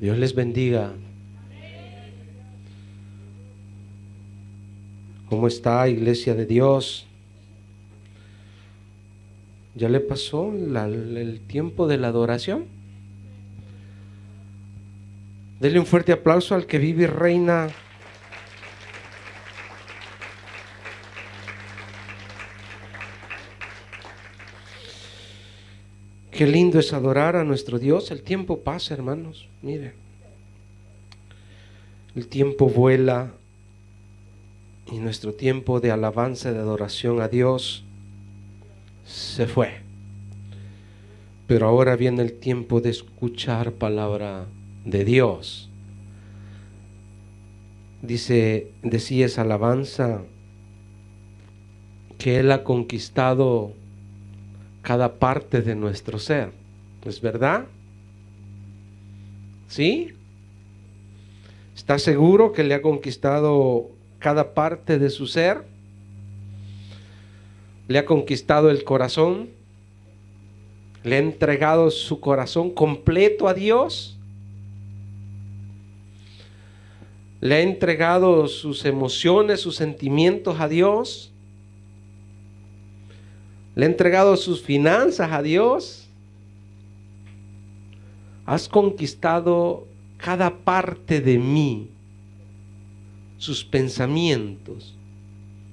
Dios les bendiga. ¿Cómo está, iglesia de Dios? ¿Ya le pasó el tiempo de la adoración? Denle un fuerte aplauso al que vive y reina. Qué lindo es adorar a nuestro Dios. El tiempo pasa, hermanos. Mire, el tiempo vuela y nuestro tiempo de alabanza, de adoración a Dios se fue. Pero ahora viene el tiempo de escuchar palabra de Dios. Decía esa alabanza que Él ha conquistado cada parte de nuestro ser. ¿Es verdad? ¿Sí? ¿Está seguro que le ha conquistado cada parte de su ser? ¿Le ha conquistado el corazón? ¿Le ha entregado su corazón completo a Dios? ¿Le ha entregado sus emociones, sus sentimientos a Dios? ¿Le ha entregado sus finanzas a Dios? ¿Has conquistado cada parte de mí? ¿Sus pensamientos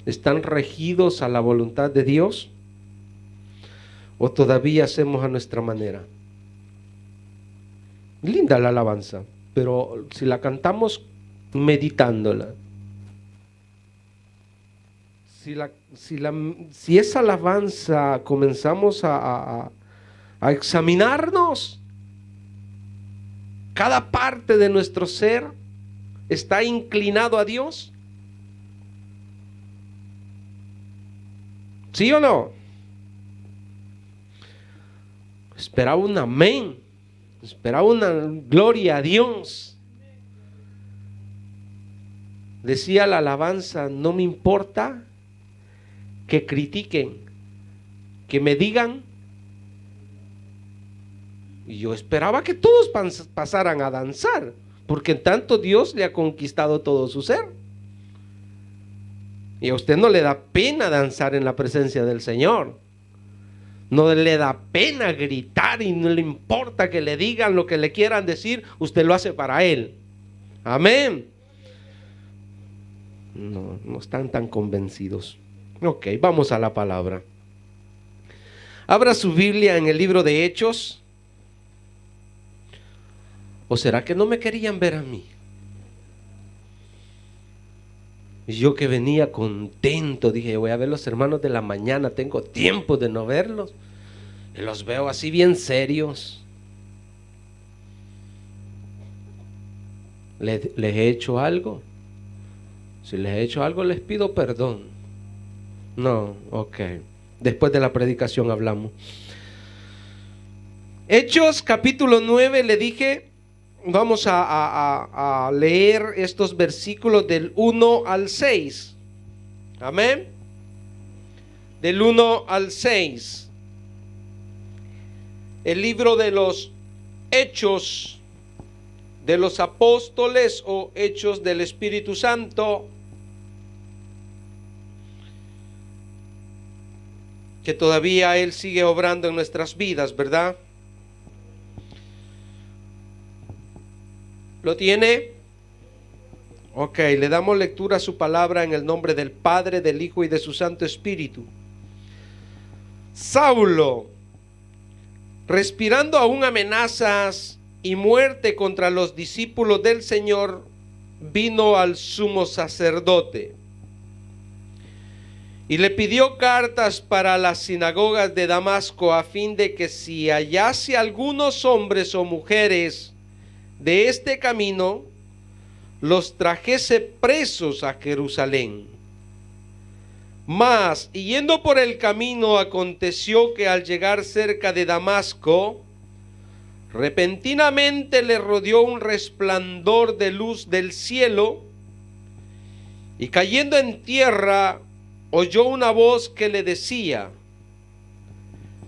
están regidos a la voluntad de Dios? ¿O todavía hacemos a nuestra manera? Linda la alabanza, pero si la cantamos meditándola, si esa alabanza comenzamos a examinarnos, cada parte de nuestro ser está inclinado a Dios. ¿Sí o no? Esperaba un amén, esperaba una gloria a Dios. Decía la alabanza: no me importa que critiquen, que me digan. Y yo esperaba que todos pasaran a danzar, porque en tanto Dios le ha conquistado todo su ser. Y a usted no le da pena danzar en la presencia del Señor. No le da pena gritar y no le importa que le digan lo que le quieran decir. Usted lo hace para Él. Amén. No están tan convencidos. Ok, vamos a la palabra. Abra su Biblia en el libro de Hechos. ¿O será que no me querían ver a mí? Y yo que venía contento, dije, voy a ver los hermanos de la mañana, tengo tiempo de no verlos. Y los veo así bien serios. ¿Les he hecho algo? Si les he hecho algo, les pido perdón. No, ok. Después de la predicación hablamos. Hechos capítulo 9, le dije, vamos a leer estos versículos del 1 al 6. Amén. Del 1 al 6. El libro de los Hechos de los Apóstoles o Hechos del Espíritu Santo, que todavía Él sigue obrando en nuestras vidas, ¿verdad? ¿Lo tiene? Ok, le damos lectura a su palabra en el nombre del Padre, del Hijo y de su Santo Espíritu. Saulo, respirando aún amenazas y muerte contra los discípulos del Señor, vino al sumo sacerdote y le pidió cartas para las sinagogas de Damasco, a fin de que si hallase algunos hombres o mujeres de este camino, los trajese presos a Jerusalén. Mas, yendo por el camino, aconteció que al llegar cerca de Damasco, repentinamente le rodeó un resplandor de luz del cielo, y cayendo en tierra, oyó una voz que le decía: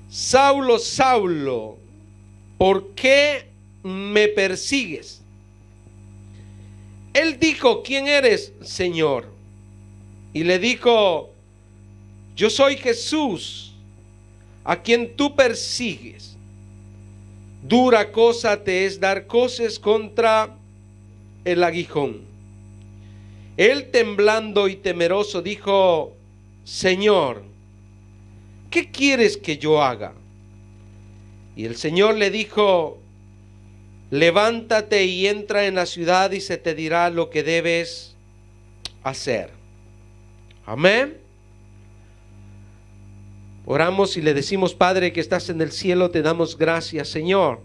Saulo, Saulo, ¿por qué me persigues? Él dijo: ¿quién eres, Señor? Y le dijo: yo soy Jesús, a quien tú persigues. Dura cosa te es dar coces contra el aguijón. Él, temblando y temeroso, dijo: Señor, ¿qué quieres que yo haga? Y el Señor le dijo: levántate y entra en la ciudad y se te dirá lo que debes hacer. Amén. Oramos y le decimos: Padre que estás en el cielo, te damos gracias, Señor.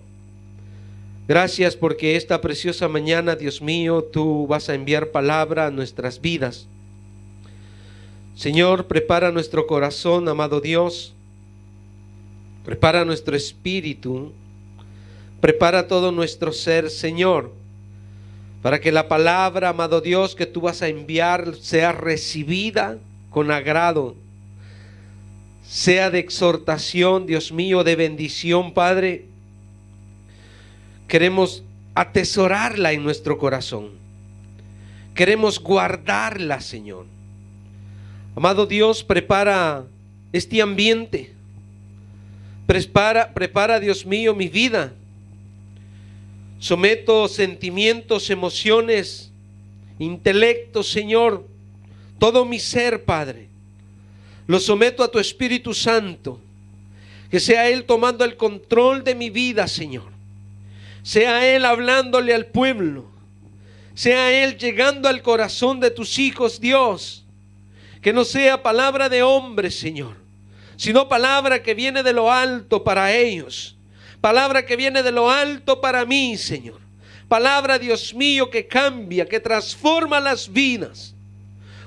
Gracias porque esta preciosa mañana, Dios mío, tú vas a enviar palabra a nuestras vidas. Señor, prepara nuestro corazón, amado Dios. Prepara nuestro espíritu. Prepara todo nuestro ser, Señor, para que la palabra, amado Dios, que tú vas a enviar sea recibida con agrado, sea de exhortación, Dios mío, de bendición, Padre. Queremos atesorarla en nuestro corazón. Queremos guardarla, Señor. Amado Dios, prepara este ambiente. Prepara, Dios mío, mi vida. Someto sentimientos, emociones, intelecto, Señor, todo mi ser, Padre. Lo someto a tu Espíritu Santo. Que sea Él tomando el control de mi vida, Señor. Sea Él hablándole al pueblo. Sea Él llegando al corazón de tus hijos, Dios. Que no sea palabra de hombre, Señor, sino palabra que viene de lo alto para ellos. Palabra que viene de lo alto para mí, Señor. Palabra, Dios mío, que cambia, que transforma las vidas.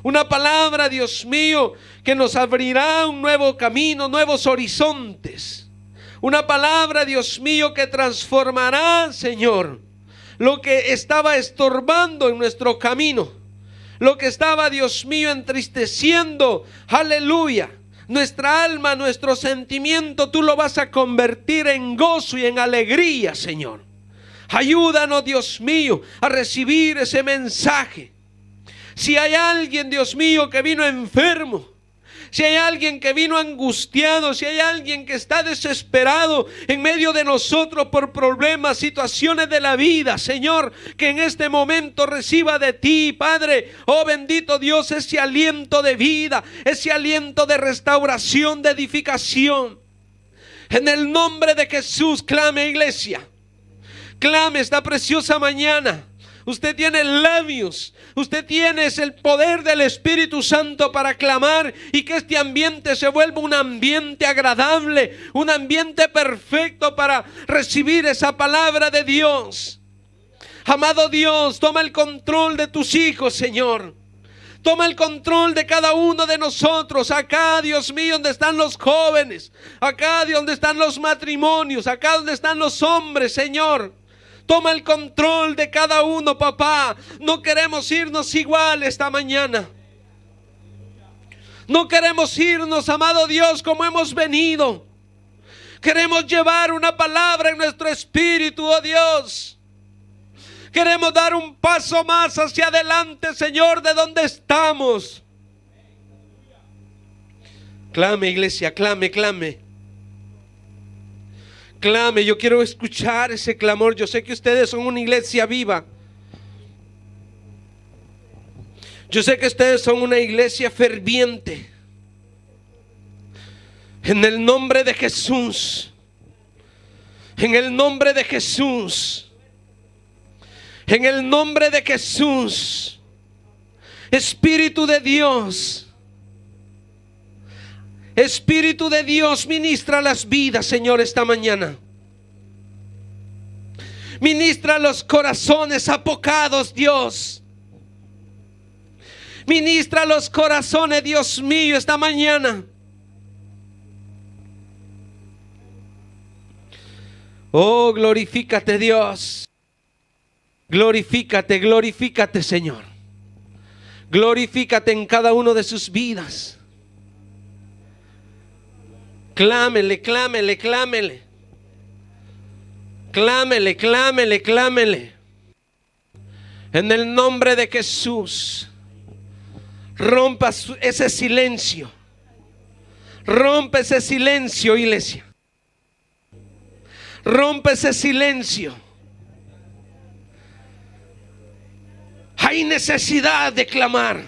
Una palabra, Dios mío, que nos abrirá un nuevo camino, nuevos horizontes. Una palabra, Dios mío, que transformará, Señor, lo que estaba estorbando en nuestro camino. Lo que estaba, Dios mío, entristeciendo, aleluya, nuestra alma, nuestro sentimiento, tú lo vas a convertir en gozo y en alegría, Señor. Ayúdanos, Dios mío, a recibir ese mensaje. Si hay alguien, Dios mío, que vino enfermo, si hay alguien que vino angustiado, si hay alguien que está desesperado en medio de nosotros por problemas, situaciones de la vida, Señor, que en este momento reciba de ti, Padre, oh bendito Dios, ese aliento de vida, ese aliento de restauración, de edificación. En el nombre de Jesús, clame, iglesia. Clame esta preciosa mañana. Usted tiene labios, usted tiene el poder del Espíritu Santo para clamar y que este ambiente se vuelva un ambiente agradable, un ambiente perfecto para recibir esa palabra de Dios. Amado Dios, toma el control de tus hijos, Señor. Toma el control de cada uno de nosotros. Acá, Dios mío, donde están los jóvenes, acá donde están los matrimonios, acá donde están los hombres, Señor. Toma el control de cada uno, papá. No queremos irnos igual esta mañana. No queremos irnos, amado Dios, como hemos venido. Queremos llevar una palabra en nuestro espíritu, oh Dios. Queremos dar un paso más hacia adelante, Señor, de donde estamos. Clame, iglesia, clame, clame. Clame, yo quiero escuchar ese clamor. Yo sé que ustedes son una iglesia viva. Yo sé que ustedes son una iglesia ferviente. En el nombre de Jesús. En el nombre de Jesús. En el nombre de Jesús. Espíritu de Dios. Espíritu de Dios, ministra las vidas, Señor, esta mañana. Ministra los corazones apocados, Dios. Ministra los corazones, Dios mío, esta mañana. Oh, glorifícate, Dios. Glorifícate, glorifícate, Señor. Glorifícate en cada uno de sus vidas. Clámele, clámele, clámele. Clámele, clámele, clámele. En el nombre de Jesús, rompa ese silencio. Rompe ese silencio, iglesia. Rompe ese silencio. Hay necesidad de clamar.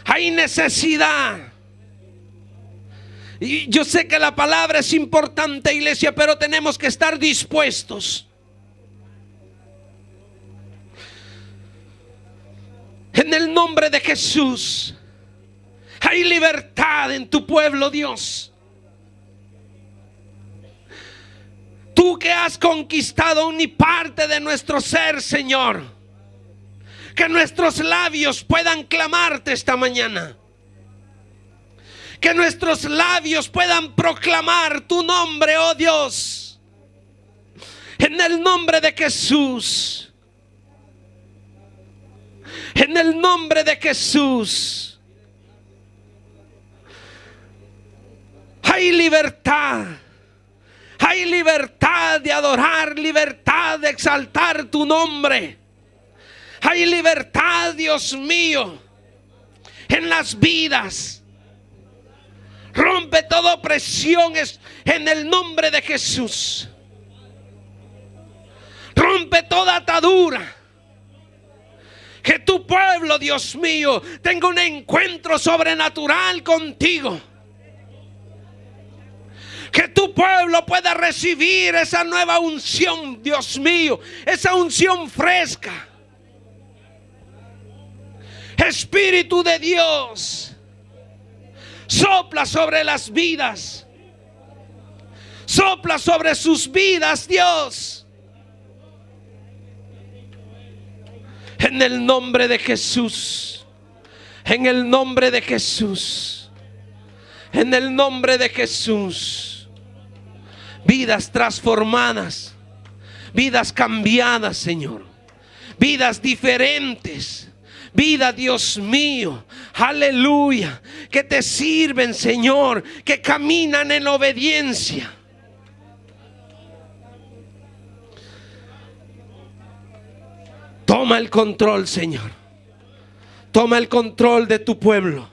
Hay necesidad. Y yo sé que la palabra es importante, iglesia, pero tenemos que estar dispuestos. En el nombre de Jesús, hay libertad en tu pueblo, Dios. Tú que has conquistado una parte de nuestro ser, Señor. Que nuestros labios puedan clamarte esta mañana. Que nuestros labios puedan proclamar tu nombre, oh Dios. En el nombre de Jesús. En el nombre de Jesús. Hay libertad. Hay libertad de adorar, libertad de exaltar tu nombre. Hay libertad, Dios mío, en las vidas. Rompe toda opresión en el nombre de Jesús. Rompe toda atadura. Que tu pueblo, Dios mío, tenga un encuentro sobrenatural contigo. Que tu pueblo pueda recibir esa nueva unción, Dios mío, esa unción fresca. Espíritu de Dios, sopla sobre las vidas. Sopla sobre sus vidas, Dios. En el nombre de Jesús. En el nombre de Jesús. En el nombre de Jesús. Vidas transformadas. Vidas cambiadas, Señor. Vidas diferentes. Vida, Dios mío, aleluya, que te sirven, Señor, que caminan en obediencia. Toma el control, Señor. Toma el control de tu pueblo.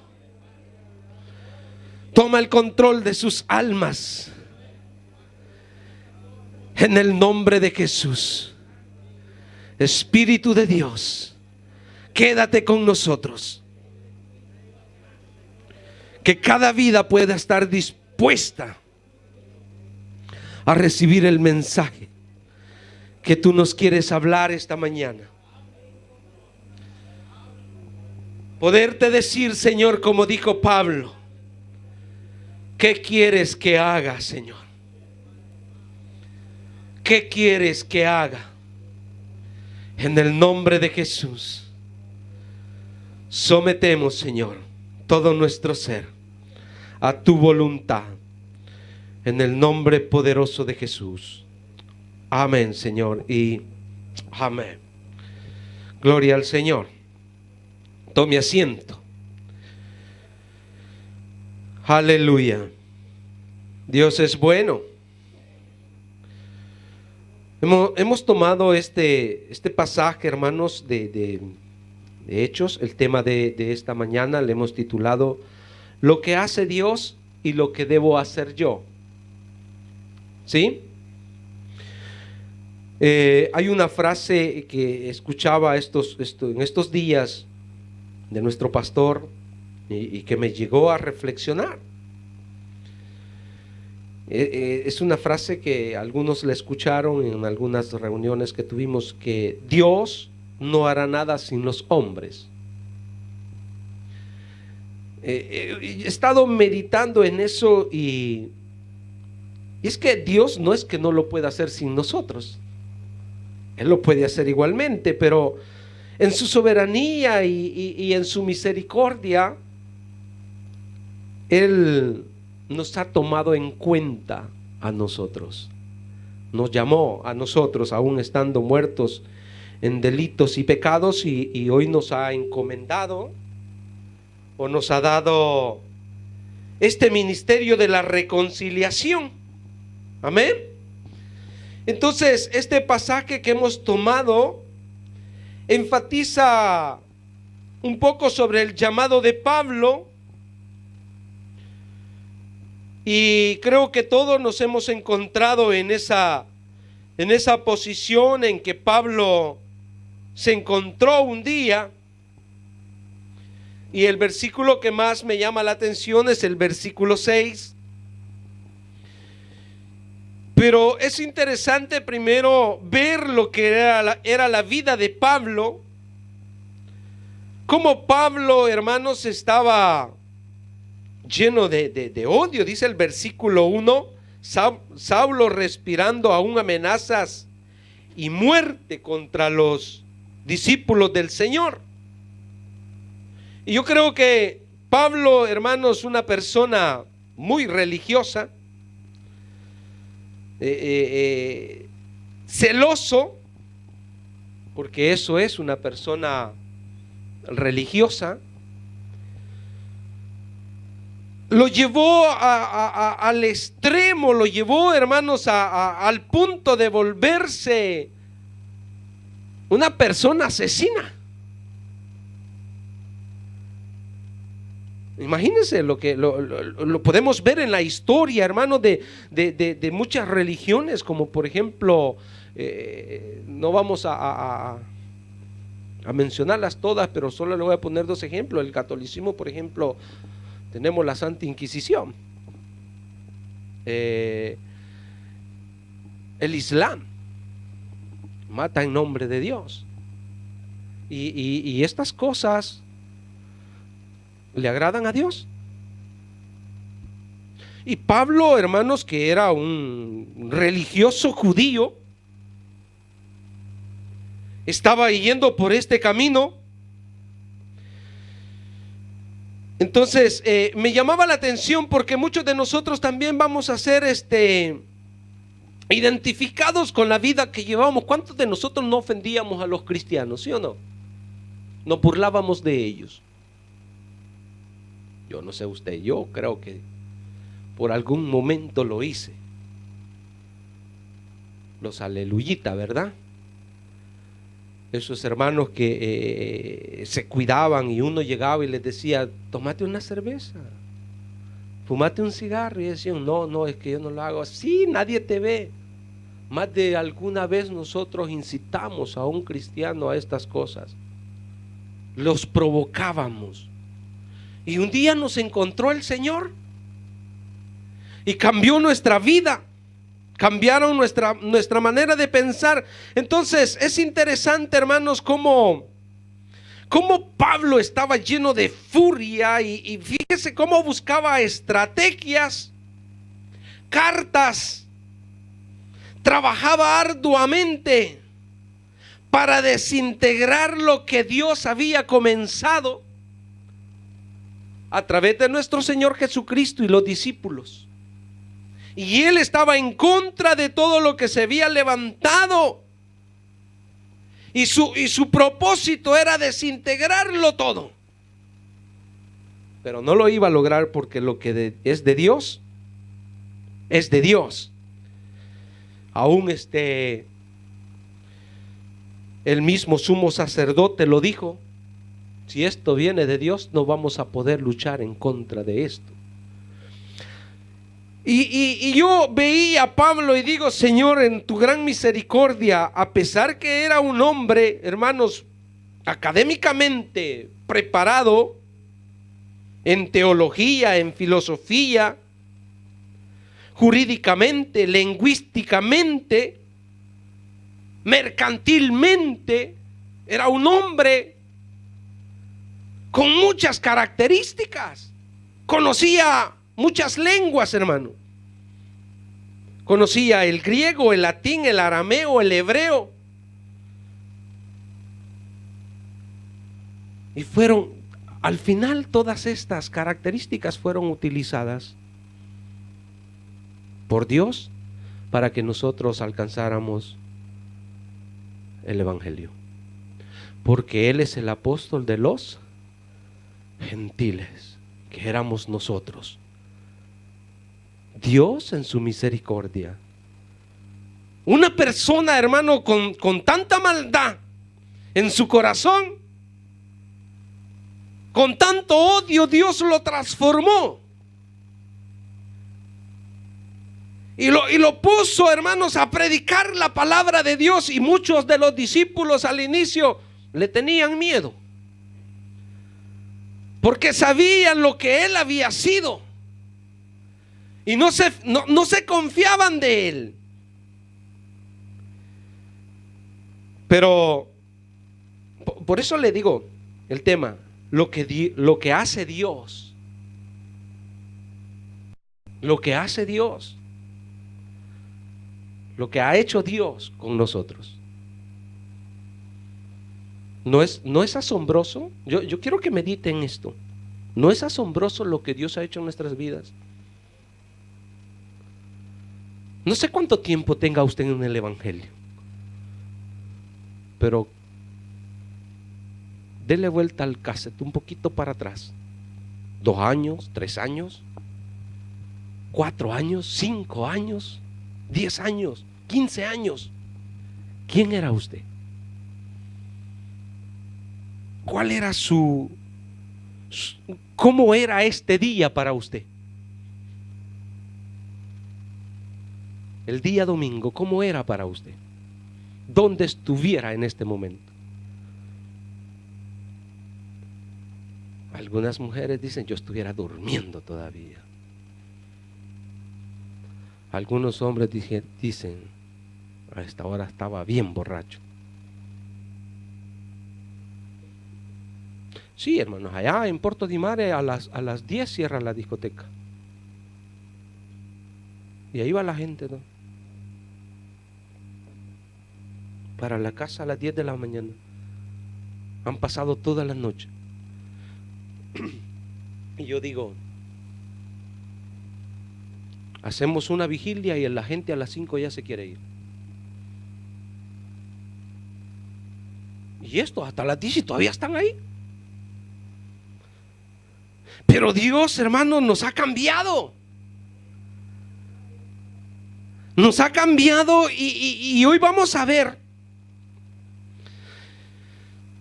Toma el control de sus almas. En el nombre de Jesús. Espíritu de Dios, quédate con nosotros. Que cada vida pueda estar dispuesta a recibir el mensaje que tú nos quieres hablar esta mañana. Poderte decir, Señor, como dijo Pablo, ¿qué quieres que haga, Señor? ¿Qué quieres que haga? En el nombre de Jesús. Sometemos, Señor, todo nuestro ser a tu voluntad. En el nombre poderoso de Jesús. Amén, Señor, y amén. Gloria al Señor. Tome asiento. Aleluya. Dios es bueno. Hemos tomado este pasaje, hermanos, de Hechos, el tema de esta mañana, le hemos titulado Lo que hace Dios y lo que debo hacer yo. ¿Sí? Hay una frase que escuchaba en estos días de nuestro pastor y que me llegó a reflexionar. Es una frase que algunos la escucharon en algunas reuniones que tuvimos, que Dios no hará nada sin los hombres. He estado meditando en eso y es que Dios no es que no lo pueda hacer sin nosotros. Él lo puede hacer igualmente, pero en su soberanía y en su misericordia, Él nos ha tomado en cuenta a nosotros. Nos llamó a nosotros, aún estando muertos en delitos y pecados, y hoy nos ha encomendado o nos ha dado este ministerio de la reconciliación. Amén. Entonces, este pasaje que hemos tomado enfatiza un poco sobre el llamado de Pablo, y creo que todos nos hemos encontrado en esa posición en que Pablo se encontró un día. Y el versículo que más me llama la atención es el versículo 6. Pero es interesante primero ver lo que era la vida de Pablo. Cómo Pablo, hermanos, estaba lleno de odio. Dice el versículo 1, Saulo respirando aún amenazas y muerte contra los discípulos del Señor. Y yo creo que Pablo, hermanos, una persona muy religiosa, celoso, porque eso es una persona religiosa, lo llevó al extremo, lo llevó, hermanos, al punto de volverse una persona asesina. Imagínense lo que lo podemos ver en la historia, hermanos, de muchas religiones, como por ejemplo, no vamos a mencionarlas todas, pero solo le voy a poner dos ejemplos. El catolicismo, por ejemplo, tenemos la Santa Inquisición. El Islam mata en nombre de Dios, y estas cosas ¿le agradan a Dios? Y Pablo, hermanos, que era un religioso judío, estaba yendo por este camino. Entonces me llamaba la atención, porque muchos de nosotros también vamos a ser identificados con la vida que llevamos. ¿Cuántos de nosotros no ofendíamos a los cristianos, sí o no? Nos burlábamos de ellos. Yo no sé usted, yo creo que por algún momento lo hice. Los aleluyitas, ¿verdad? Esos hermanos que se cuidaban, y uno llegaba y les decía: tómate una cerveza, fumate un cigarro, y decían: no, es que yo no lo hago así, nadie te ve. Más de alguna vez nosotros incitamos a un cristiano a estas cosas, los provocábamos. Y un día nos encontró el Señor y cambió nuestra vida, cambiaron nuestra manera de pensar. Entonces es interesante, hermanos, cómo Pablo estaba lleno de furia, y fíjese cómo buscaba estrategias, cartas, trabajaba arduamente para desintegrar lo que Dios había comenzado a través de nuestro Señor Jesucristo y los discípulos. Y él estaba en contra de todo lo que se había levantado, y su propósito era desintegrarlo todo. Pero no lo iba a lograr, porque lo que es de Dios es de Dios. Aún el mismo sumo sacerdote lo dijo: si esto viene de Dios, no vamos a poder luchar en contra de esto. Y yo veía a Pablo y digo: Señor, en tu gran misericordia, a pesar que era un hombre, hermanos, académicamente preparado en teología, en filosofía, jurídicamente, lingüísticamente, mercantilmente, era un hombre con muchas características. Conocía muchas lenguas, hermano. Conocía el griego, el latín, el arameo, el hebreo. Y al final, todas estas características fueron utilizadas por Dios para que nosotros alcanzáramos el evangelio. Porque Él es el apóstol de los gentiles, que éramos nosotros. Dios en su misericordia. Una persona, hermano, con tanta maldad, en su corazón. Con tanto odio Dios lo transformó. Y lo puso, hermanos, a predicar la palabra de Dios. Y muchos de los discípulos al inicio le tenían miedo, porque sabían lo que él había sido. Y no se confiaban de él. Pero por eso le digo el tema, lo que hace Dios. Lo que hace Dios. Lo que ha hecho Dios con nosotros. ¿No es asombroso? Yo quiero que mediten esto. ¿No es asombroso lo que Dios ha hecho en nuestras vidas? No sé cuánto tiempo tenga usted en el Evangelio, pero dele vuelta al cassette un poquito para atrás. 2 años, 3 años, 4 años, 5 años, 10 años, 15 años. ¿Quién era usted? ¿Cuál era cómo era este día para usted? El día domingo, ¿cómo era para usted? ¿Dónde estuviera en este momento? Algunas mujeres dicen, yo estuviera durmiendo todavía. Algunos hombres dicen, a esta hora estaba bien borracho. Sí, hermanos, allá en Puerto de Mare a las 10 cierra la discoteca. Y ahí va la gente, ¿no? Para la casa a las 10 de la mañana. Han pasado toda la noche. Y yo digo, hacemos una vigilia y la gente a las 5 ya se quiere ir. Y esto hasta las 10 y todavía están ahí. Pero Dios, hermanos, nos ha cambiado. Nos ha cambiado y hoy vamos a ver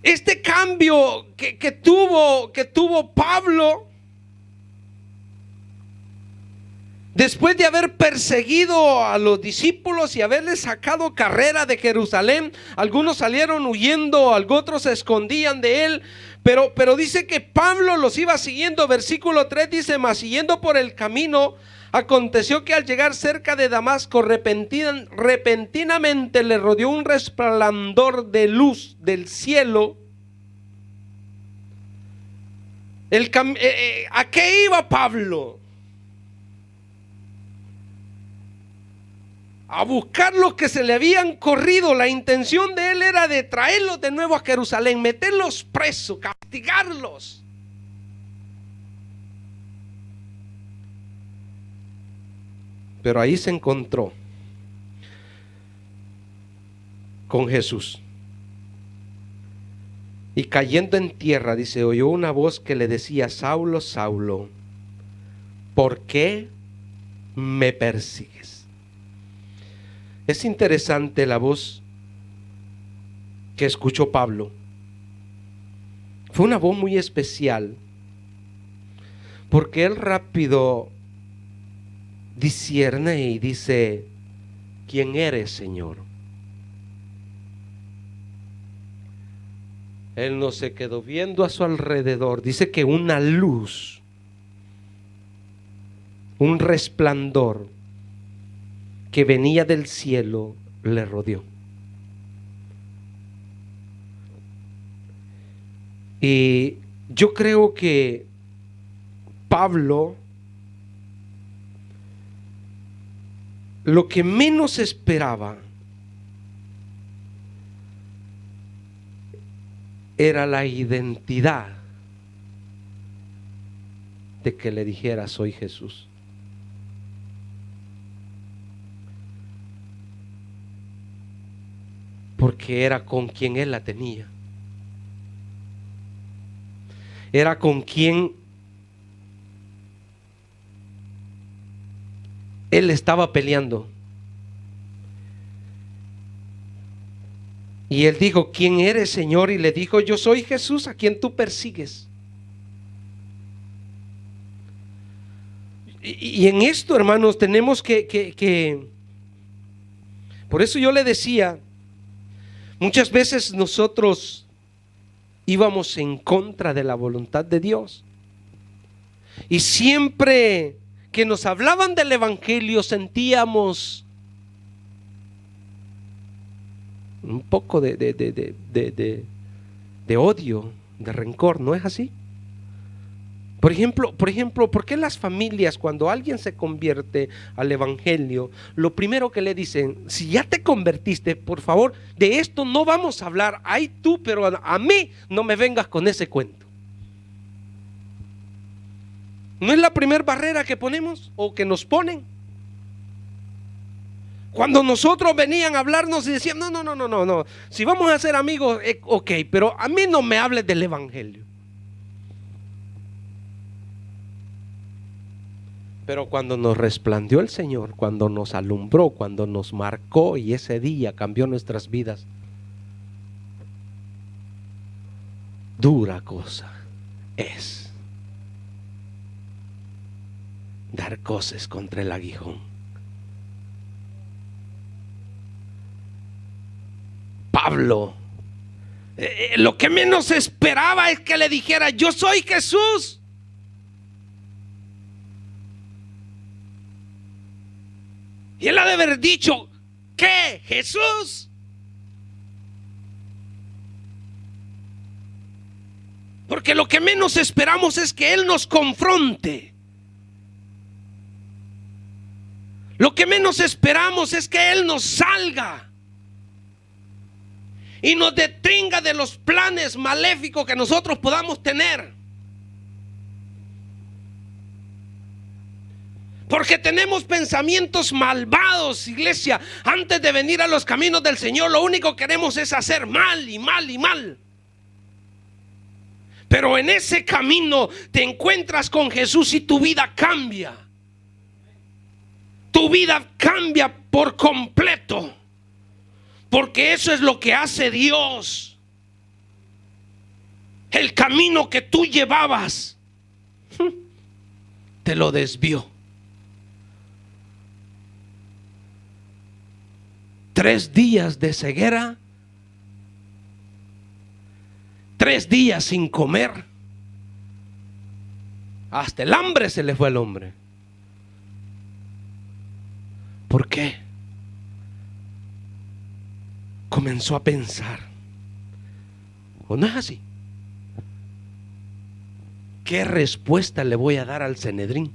este cambio que tuvo Pablo después de haber perseguido a los discípulos y haberles sacado carrera de Jerusalén. Algunos salieron huyendo, otros se escondían de él. Pero dice que Pablo los iba siguiendo. Versículo 3 dice, mas siguiendo por el camino, aconteció que al llegar cerca de Damasco, repentinamente le rodeó un resplandor de luz del cielo. ¿A qué iba Pablo? A buscar los que se le habían corrido. La intención de él era de traerlos de nuevo a Jerusalén, meterlos presos, castigarlos. Pero ahí se encontró con Jesús. Y cayendo en tierra, dice, oyó una voz que le decía, Saulo, Saulo, ¿por qué me persigues? Es interesante la voz que escuchó Pablo. Fue una voz muy especial, porque él rápido discierne y dice, ¿quién eres, Señor? Él no se quedó viendo a su alrededor. Dice que una luz, un resplandor que venía del cielo le rodeó. Y yo creo que Pablo lo que menos esperaba era la identidad de que le dijera, soy Jesús. Porque era con quien él la tenía. Era con quien él estaba peleando. Y él dijo: ¿quién eres, Señor? Y le dijo: yo soy Jesús a quien tú persigues. Y en esto, hermanos, tenemos que por eso yo le decía, muchas veces nosotros íbamos en contra de la voluntad de Dios. Y siempre que nos hablaban del evangelio sentíamos un poco de odio, de rencor, ¿no es así? Por ejemplo, ¿por qué las familias, cuando alguien se convierte al evangelio, lo primero que le dicen: si ya te convertiste, por favor, de esto no vamos a hablar, ay tú, pero a mí no me vengas con ese cuento? ¿No es la primera barrera que ponemos o que nos ponen? Cuando nosotros venían a hablarnos y decían: no, si vamos a ser amigos, ok, pero a mí no me hables del evangelio. Pero cuando nos resplandeció el Señor, cuando nos alumbró, cuando nos marcó y ese día cambió nuestras vidas, dura cosa es dar cosas contra el aguijón. Pablo, lo que menos esperaba es que le dijera: yo soy Jesús. Y él ha de haber dicho: ¿qué? ¿Jesús? Porque lo que menos esperamos es que Él nos confronte. Lo que menos esperamos es que Él nos salga y nos detenga de los planes maléficos que nosotros podamos tener. Porque tenemos pensamientos malvados, iglesia. Antes de venir a los caminos del Señor, lo único que queremos es hacer mal y mal y mal. Pero en ese camino te encuentras con Jesús y tu vida cambia. Tu vida cambia por completo. Porque eso es lo que hace Dios. El camino que tú llevabas te lo desvió. 3 días de ceguera, 3 días sin comer, hasta el hambre se le fue al hombre. ¿Por qué? Comenzó a pensar: ¿o no es así? ¿Qué respuesta le voy a dar al Sanedrín?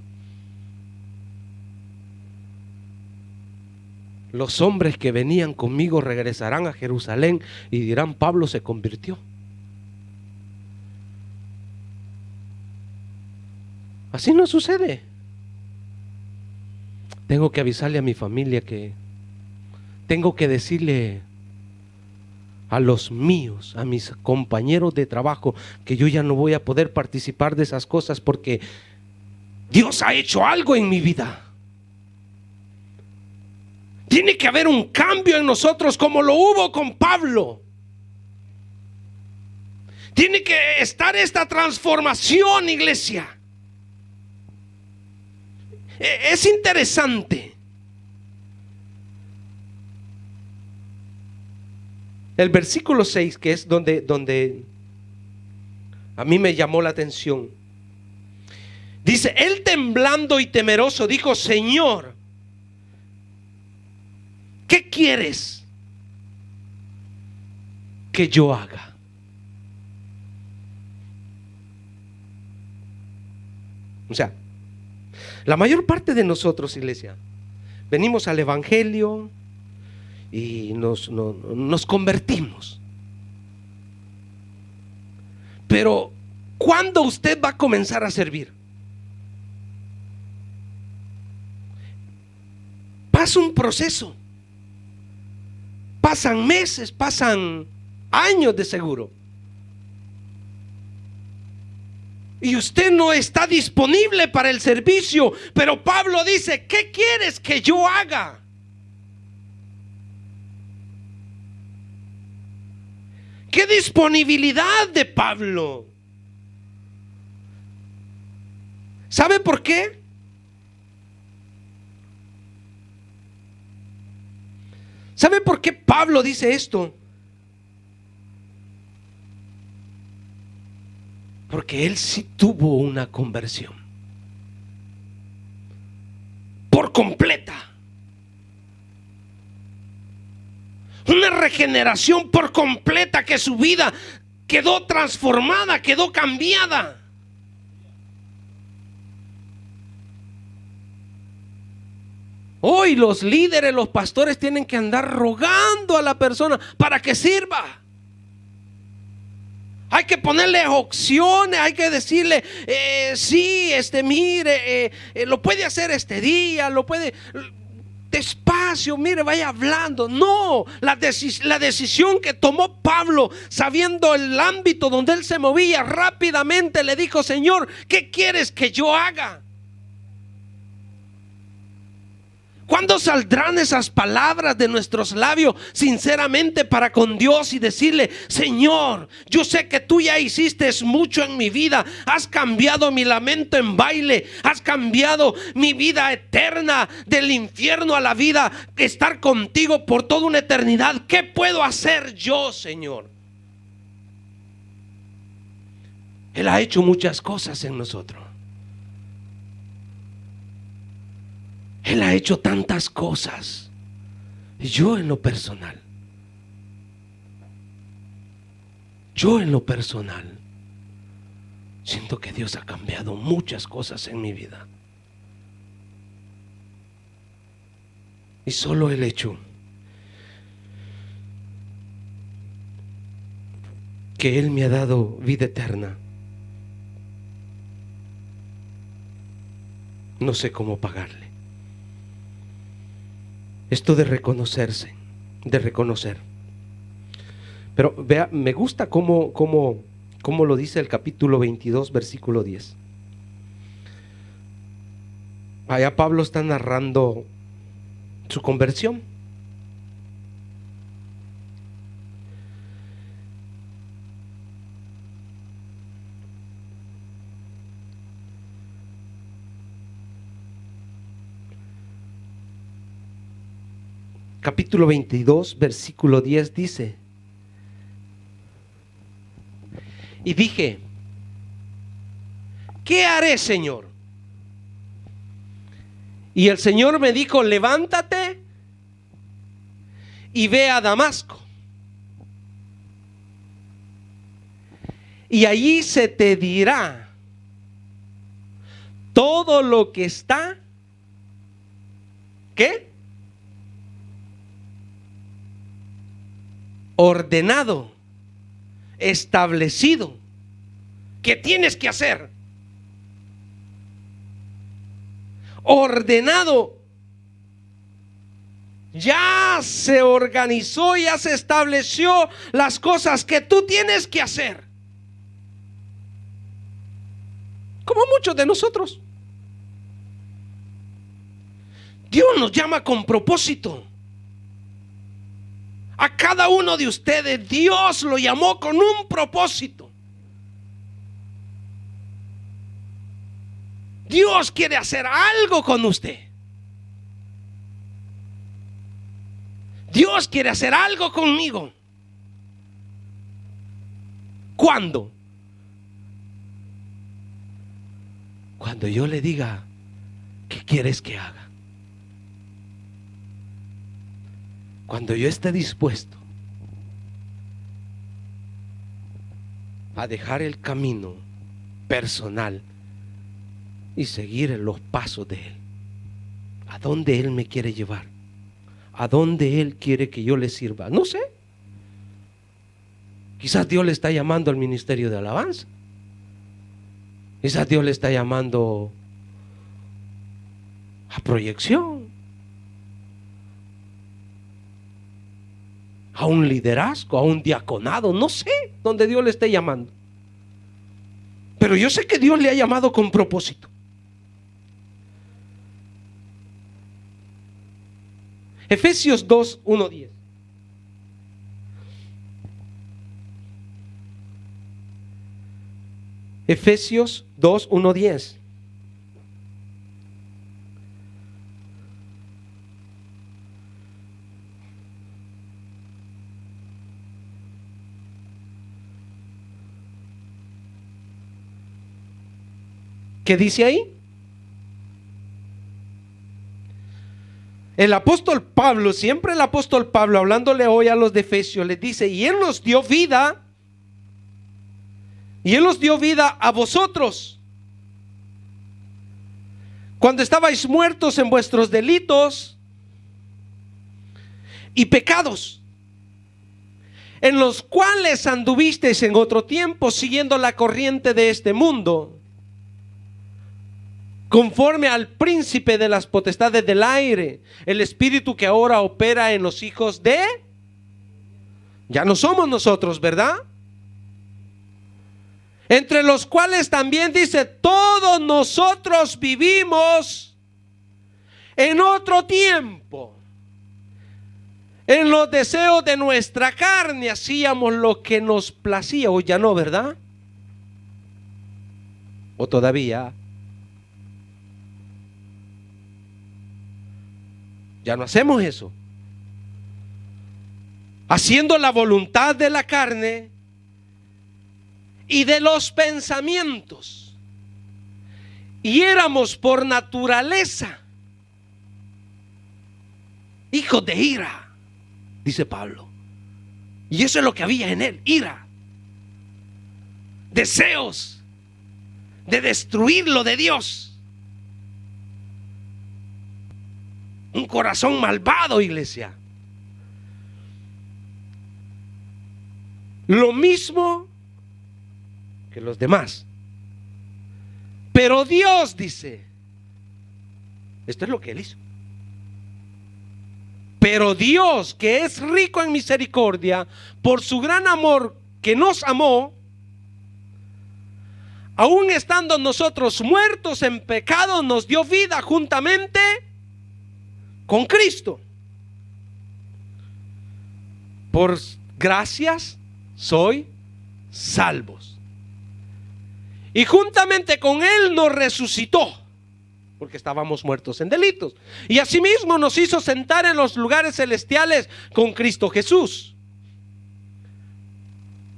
Los hombres que venían conmigo regresarán a Jerusalén y dirán: Pablo se convirtió. Así no sucede. Tengo que avisarle a mi familia, que tengo que decirle a los míos, a mis compañeros de trabajo, que yo ya no voy a poder participar de esas cosas porque Dios ha hecho algo en mi vida. Tiene que haber un cambio en nosotros como lo hubo con Pablo. Tiene que estar esta transformación, iglesia. Es interesante. El versículo 6, que es donde a mí me llamó la atención. Dice: él temblando y temeroso dijo: Señor, ¿qué quieres que yo haga? O sea, la mayor parte de nosotros, iglesia, venimos al evangelio y nos convertimos. Pero ¿cuándo usted va a comenzar a servir? Pasa un proceso. Pasan meses, pasan años de seguro. Y usted no está disponible para el servicio. Pero Pablo dice: ¿qué quieres que yo haga? qué disponibilidad de Pablo. ¿Sabe por qué? ¿Sabe por qué Pablo dice esto? Porque él sí tuvo una conversión por completa. Una regeneración por completa, que su vida quedó transformada, quedó cambiada. Hoy los líderes, los pastores tienen que andar rogando a la persona para que sirva. Hay que ponerle opciones, hay que decirle, sí, mire, lo puede hacer este día, lo puede, despacio, mire, vaya hablando. No, la decisión que tomó Pablo, sabiendo el ámbito donde él se movía, rápidamente le dijo: Señor, ¿qué quieres que yo haga? ¿Cuándo saldrán esas palabras de nuestros labios sinceramente para con Dios y decirle: Señor, yo sé que tú ya hiciste mucho en mi vida, has cambiado mi lamento en baile, has cambiado mi vida eterna del infierno a la vida, estar contigo por toda una eternidad? ¿Qué puedo hacer yo, Señor? Él ha hecho muchas cosas en nosotros. Él ha hecho tantas cosas. Yo en lo personal siento que Dios ha cambiado muchas cosas en mi vida. Y solo el hecho que Él me ha dado vida eterna, no sé cómo pagarle. Esto de reconocerse, de reconocer. Pero vea, me gusta cómo lo dice el capítulo 22, versículo 10. Allá Pablo está narrando su conversión. Capítulo 22, versículo 10 dice: y dije, ¿qué haré, Señor? Y el Señor me dijo: levántate y ve a Damasco, y allí se te dirá todo lo que está, ¿qué? Ordenado, establecido, que tienes que hacer. Ordenado. Ya se organizó, ya se estableció las cosas que tú tienes que hacer. Como muchos de nosotros. Dios nos llama con propósito. A cada uno de ustedes Dios lo llamó con un propósito. Dios quiere hacer algo con usted. Dios quiere hacer algo conmigo. ¿Cuándo? Cuando yo le diga: ¿qué quieres que haga? Cuando yo esté dispuesto a dejar el camino personal y seguir en los pasos de Él, a dónde Él me quiere llevar, a dónde Él quiere que yo le sirva. No sé. Quizás Dios le está llamando al ministerio de alabanza. Quizás Dios le está llamando a proyección, a un liderazgo, a un diaconado. No sé dónde Dios le esté llamando, pero yo sé que Dios le ha llamado con propósito. Efesios 2, 1, 10. Efesios 2, 1, 10. ¿Qué dice ahí? El apóstol Pablo, siempre el apóstol Pablo, hablándole hoy a los de Efesios, les dice: y Él nos dio vida, y Él nos dio vida a vosotros, cuando estabais muertos en vuestros delitos y pecados, en los cuales anduvisteis en otro tiempo, siguiendo la corriente de este mundo, conforme al príncipe de las potestades del aire, el espíritu que ahora opera en los hijos de... Ya no somos nosotros, ¿verdad? Entre los cuales también dice: todos nosotros vivimos en otro tiempo, en los deseos de nuestra carne, hacíamos lo que nos placía. Hoy ya no, ¿verdad? ¿O todavía? Ya no hacemos eso. Haciendo la voluntad de la carne y de los pensamientos. Y éramos por naturaleza hijos de ira, dice Pablo. Y eso es lo que había en él: ira, deseos de destruir lo de Dios. Un corazón malvado, iglesia. Lo mismo que los demás. Pero Dios dice, esto es lo que Él hizo. Pero Dios, que es rico en misericordia, por su gran amor que nos amó, aun estando nosotros muertos en pecado, nos dio vida juntamente con Cristo. Por gracias soy salvos. Y juntamente con Él nos resucitó, porque estábamos muertos en delitos. Y asimismo nos hizo sentar en los lugares celestiales con Cristo Jesús,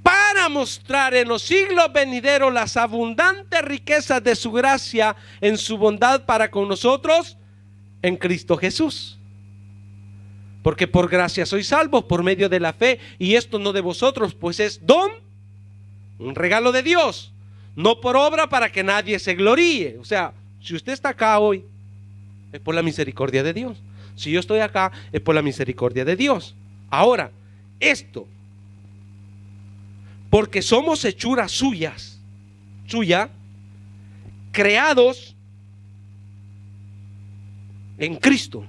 para mostrar en los siglos venideros las abundantes riquezas de su gracia en su bondad para con nosotros en Cristo Jesús. Porque por gracia sois salvos por medio de la fe, y esto no de vosotros, pues es don, un regalo de Dios, no por obra, para que nadie se gloríe. O sea, si usted está acá hoy, es por la misericordia de Dios. Si yo estoy acá, es por la misericordia de Dios. Ahora, esto, porque somos hechuras suya, creados en Cristo,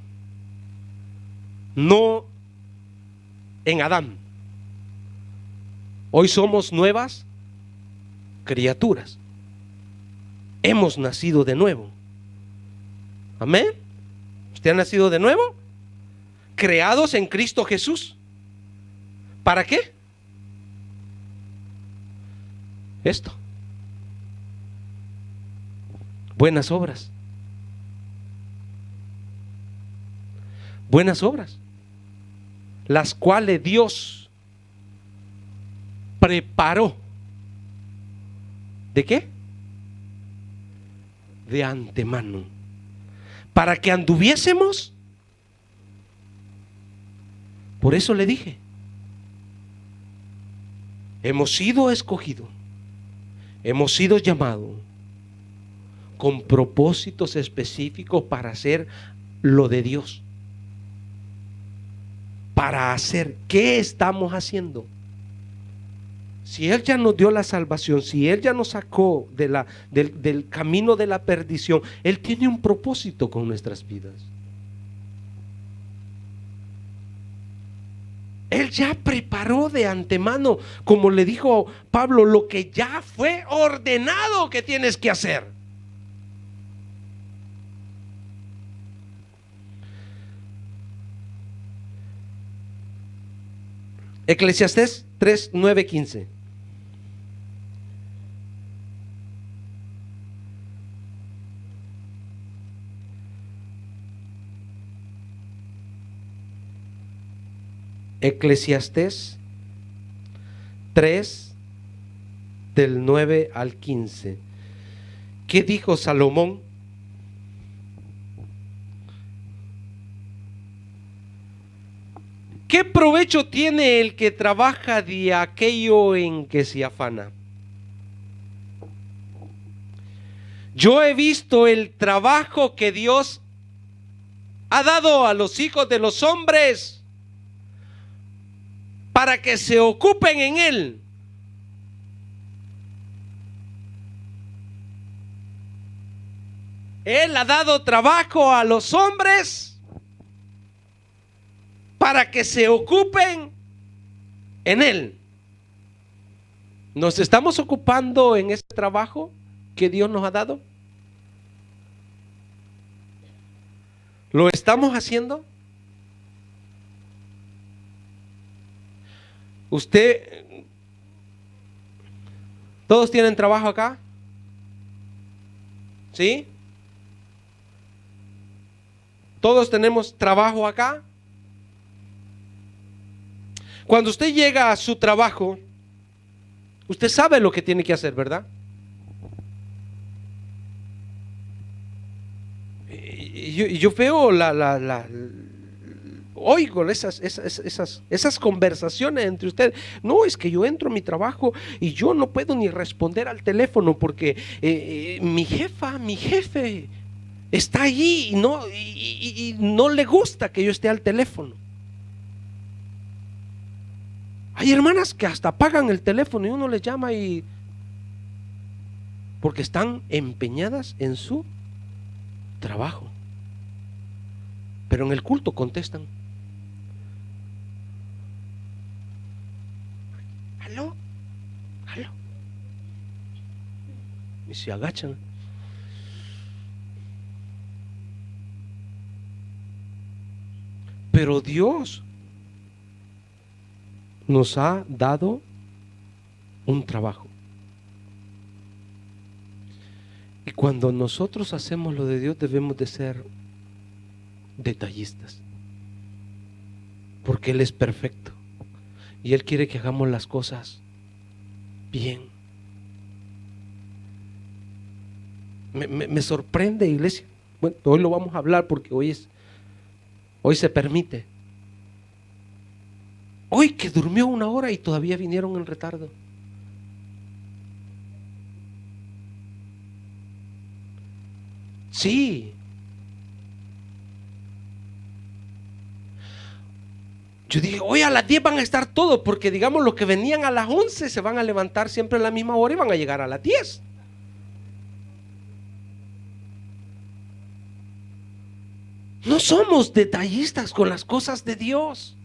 no en Adán. Hoy somos nuevas criaturas. Hemos nacido de nuevo. Amén. ¿Usted ha nacido de nuevo? Creados en Cristo Jesús. ¿Para qué? Esto: buenas obras. Buenas obras, las cuales Dios preparó. ¿De qué? De antemano, para que anduviésemos. Por eso le dije, hemos sido escogidos, hemos sido llamados con propósitos específicos para hacer lo de Dios. Para hacer, ¿qué estamos haciendo? Si Él ya nos dio la salvación, si Él ya nos sacó del camino de la perdición, Él tiene un propósito con nuestras vidas. Él ya preparó de antemano, como le dijo Pablo, lo que ya fue ordenado que tienes que hacer. Eclesiastés 3, 9, 15. Eclesiastés 3, del 9 al 15. ¿Qué dijo Salomón? ¿Qué provecho tiene el que trabaja de aquello en que se afana? Yo he visto el trabajo que Dios ha dado a los hijos de los hombres para que se ocupen en él. Él ha dado trabajo a los hombres para que se ocupen en él. ¿Nos estamos ocupando en ese trabajo que Dios nos ha dado? ¿Lo estamos haciendo? ¿Todos tienen trabajo acá? ¿Sí? ¿Todos tenemos trabajo acá? Cuando usted llega a su trabajo, usted sabe lo que tiene que hacer, ¿verdad? Yo veo oigo esas conversaciones entre ustedes. No, es que yo entro a mi trabajo y yo no puedo ni responder al teléfono porque mi jefe está allí y no le gusta que yo esté al teléfono. Hay hermanas que hasta apagan el teléfono y uno les llama porque están empeñadas en su trabajo. Pero en el culto contestan. ¿Aló? Y se agachan. Pero Dios nos ha dado un trabajo. Y cuando nosotros hacemos lo de Dios, debemos de ser detallistas, porque Él es perfecto y Él quiere que hagamos las cosas bien. Me sorprende, iglesia. Bueno, hoy lo vamos a hablar porque hoy se permite. Hoy que durmió 1 hora y todavía vinieron en retardo. Sí. Yo dije, hoy a las 10 van a estar todos, porque digamos los que venían a las 11 se van a levantar siempre a la misma hora y van a llegar a las 10. No somos detallistas con las cosas de Dios.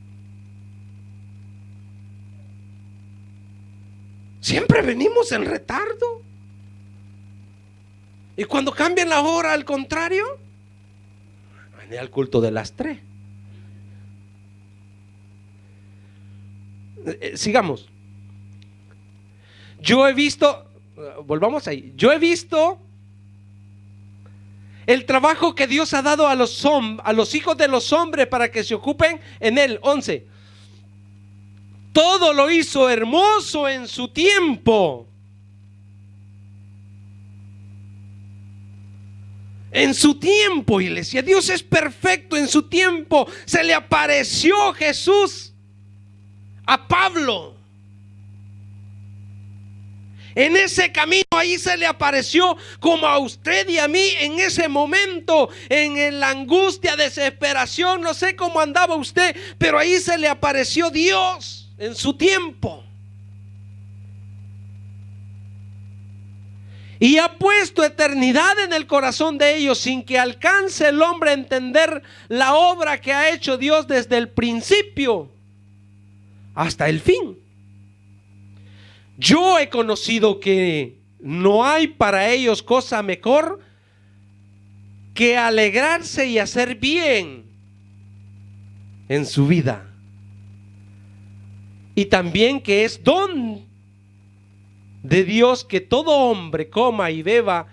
Siempre venimos en retardo. Y cuando cambian la hora, al contrario, venía al culto de las 3. Sigamos. Yo he visto, volvamos ahí. Yo he visto el trabajo que Dios ha dado a los hijos de los hombres para que se ocupen en él. 11. Todo lo hizo hermoso en su tiempo. En su tiempo, iglesia. Dios es perfecto en su tiempo. Se le apareció Jesús a Pablo. En ese camino, ahí se le apareció como a usted y a mí en ese momento, en la angustia, desesperación, no sé cómo andaba usted, pero ahí se le apareció Dios en su tiempo. Y ha puesto eternidad en el corazón de ellos sin que alcance el hombre a entender la obra que ha hecho Dios desde el principio hasta el fin. Yo he conocido que no hay para ellos cosa mejor que alegrarse y hacer bien en su vida. Y también que es don de Dios que todo hombre coma y beba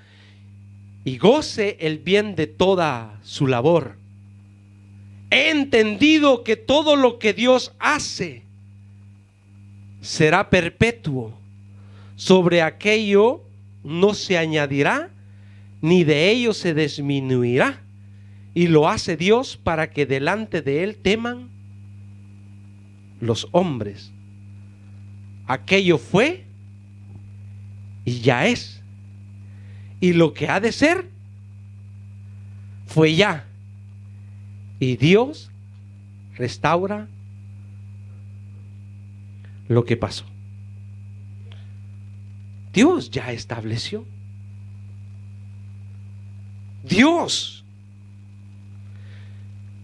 y goce el bien de toda su labor. He entendido que todo lo que Dios hace será perpetuo. Sobre aquello no se añadirá, ni de ello se disminuirá. Y lo hace Dios para que delante de Él teman los hombres. Aquello fue y ya es. Y lo que ha de ser fue ya. Y Dios restaura lo que pasó. Dios ya estableció. Dios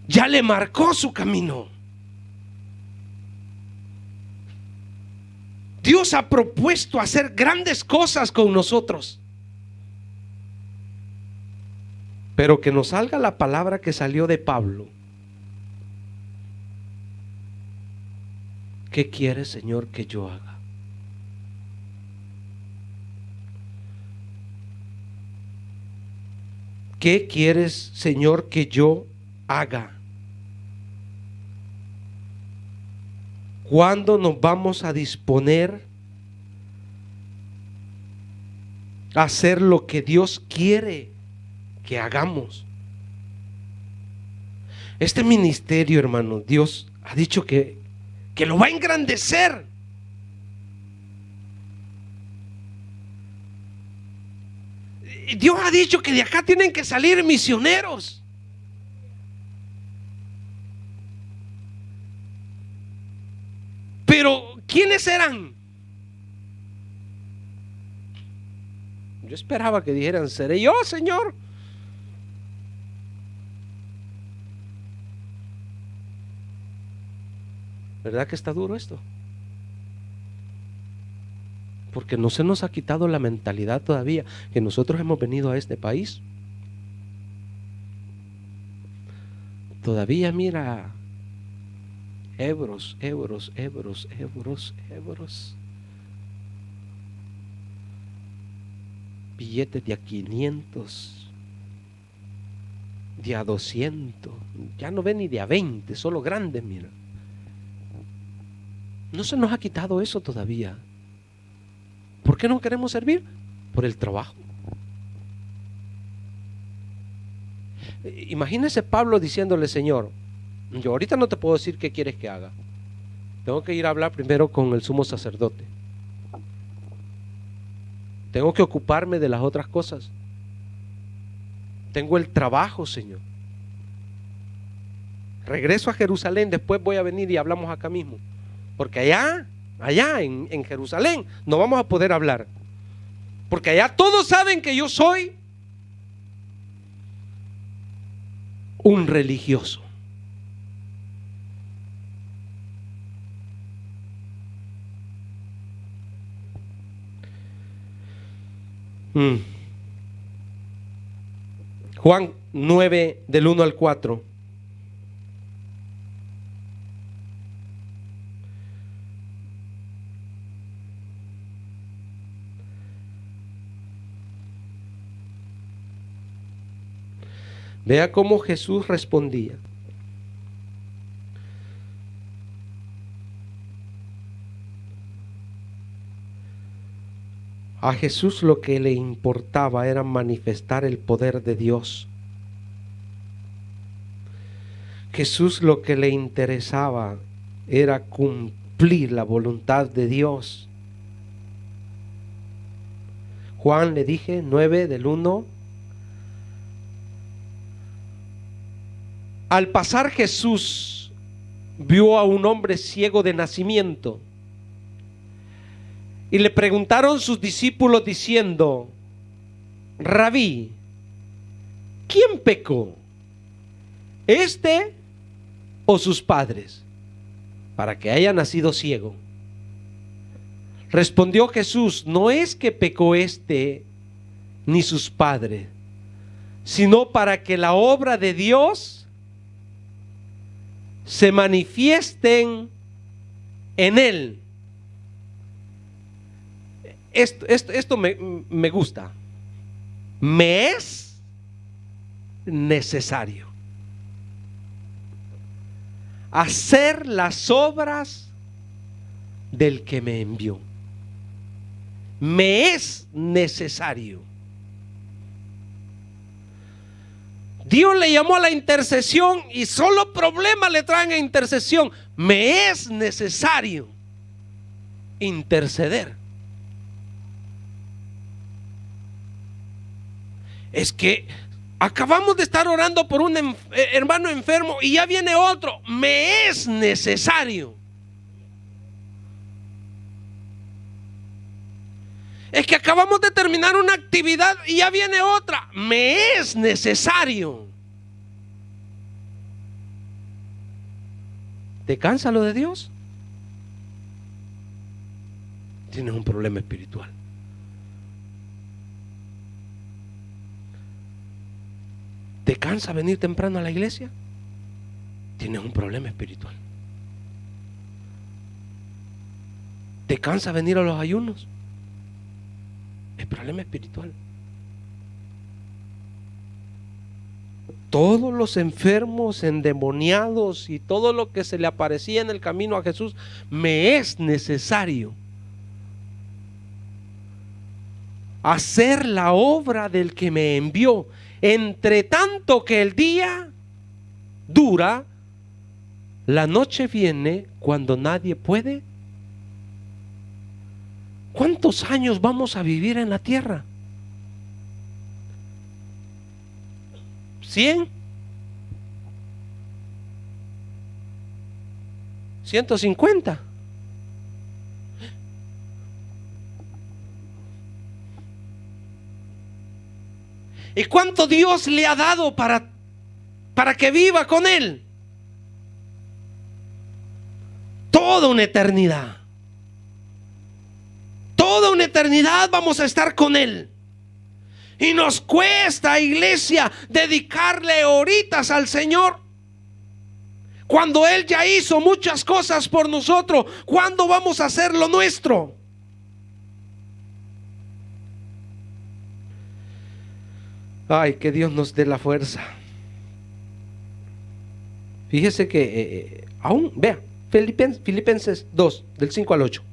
ya le marcó su camino. Dios ha propuesto hacer grandes cosas con nosotros. Pero que nos salga la palabra que salió de Pablo. ¿Qué quieres, Señor, que yo haga? ¿Qué quieres, Señor, que yo haga? ¿Cuándo nos vamos a disponer a hacer lo que Dios quiere que hagamos? Este ministerio, hermano, Dios ha dicho que lo va a engrandecer. Dios ha dicho que de acá tienen que salir misioneros. Pero ¿quiénes eran? Yo esperaba que dijeran: seré yo, Señor. ¿Verdad que está duro esto? Porque no se nos ha quitado la mentalidad todavía que nosotros hemos venido a este país. Todavía mira, euros. Billetes de a 500, de a 200, ya no ven ni de a 20, solo grandes, mira. No se nos ha quitado eso todavía. ¿Por qué no queremos servir? Por el trabajo. Imagínese Pablo diciéndole: Señor, yo ahorita no te puedo decir qué quieres que haga. Tengo que ir a hablar primero con el sumo sacerdote. Tengo que ocuparme de las otras cosas. Tengo el trabajo, Señor. Regreso a Jerusalén, después voy a venir y hablamos acá mismo. Porque allá en Jerusalén no vamos a poder hablar. Porque allá todos saben que yo soy un religioso. Juan 9 del 1 al 4. Vea cómo Jesús respondía. A Jesús lo que le importaba era manifestar el poder de Dios. Jesús lo que le interesaba era cumplir la voluntad de Dios. Juan, le dije, 9 del 1. Al pasar Jesús vio a un hombre ciego de nacimiento y le preguntaron sus discípulos diciendo: Rabí, ¿quién pecó? ¿Este o sus padres, para que haya nacido ciego? Respondió Jesús: no es que pecó este ni sus padres, sino para que la obra de Dios se manifiesten en él. Esto me gusta. Me es necesario. hacer las obras del que me envió. Me es necesario. Dios le llamó a la intercesión y solo problemas le traen a intercesión. Me es necesario interceder. Es que acabamos de estar orando por un hermano enfermo y ya viene otro. Me es necesario. Es que acabamos de terminar una actividad y ya viene otra. Me es necesario. ¿Te cansa lo de Dios? Tienes un problema espiritual. ¿Te cansa venir temprano a la iglesia? Tienes un problema espiritual. ¿Te cansa venir a los ayunos? Es problema espiritual. Todos los enfermos, endemoniados y todo lo que se le aparecía en el camino a Jesús, me es necesario hacer la obra del que me envió. Entre tanto que el día dura, la noche viene cuando nadie puede. ¿Cuántos años vamos a vivir en la tierra? ¿100? ¿150? ¿Y cuánto Dios le ha dado para que viva con Él? Toda una eternidad. Toda una eternidad vamos a estar con Él. Y nos cuesta, iglesia, dedicarle horitas al Señor, cuando Él ya hizo muchas cosas por nosotros. ¿Cuándo vamos a hacer lo nuestro? Ay, que Dios nos dé la fuerza. Fíjese que aún, vea, Filipenses 2, del 5 al 8.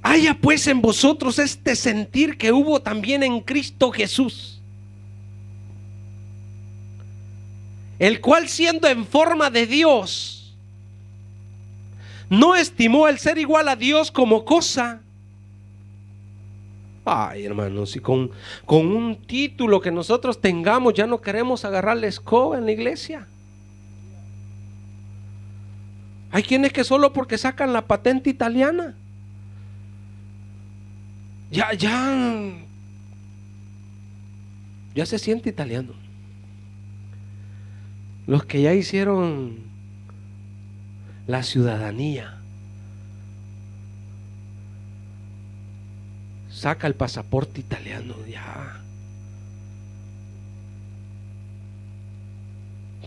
Haya pues en vosotros este sentir que hubo también en Cristo Jesús, el cual, siendo en forma de Dios, no estimó el ser igual a Dios como cosa. Ay, hermanos, y con un título que nosotros tengamos ya no queremos agarrar la escoba en la iglesia. Hay quienes que solo porque sacan la patente italiana ya se siente italiano. Los que ya hicieron la ciudadanía, saca el pasaporte italiano ya.